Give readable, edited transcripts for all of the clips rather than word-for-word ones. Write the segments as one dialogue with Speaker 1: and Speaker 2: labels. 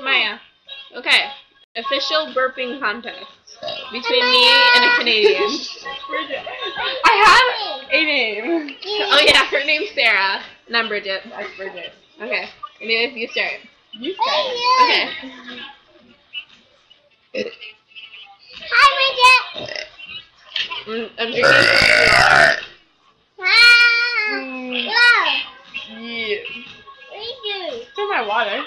Speaker 1: Maya. Okay. Official burping contest between me and a Canadian. I have a name. Oh yeah, her name's Sarah, and I'm Bridget.
Speaker 2: That's Bridget.
Speaker 1: Okay. Anyways, you start.
Speaker 2: You start.
Speaker 1: Okay.
Speaker 3: Hi, Bridget.
Speaker 1: I'm drinking some water.
Speaker 2: Yeah. Still my water.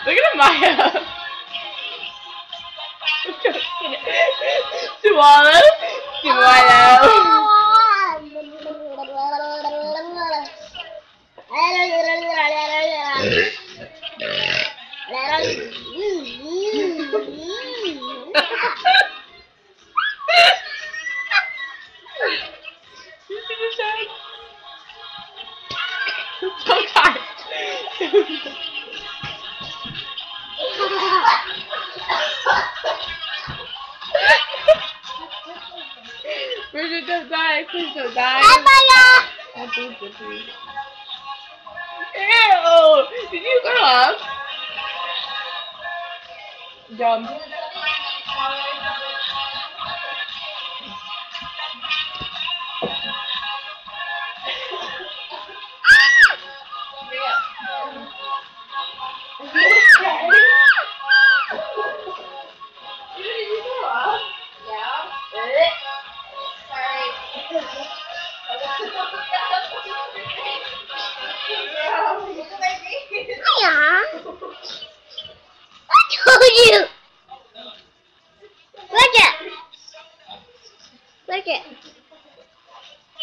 Speaker 2: Look at Maya. Swallow. So tired. Bridget, don't die. Please don't die. I think so, please. Ew! Did you grow up? Dumb.
Speaker 3: Bridget.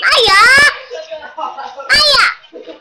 Speaker 3: Maya! Maya! Maya!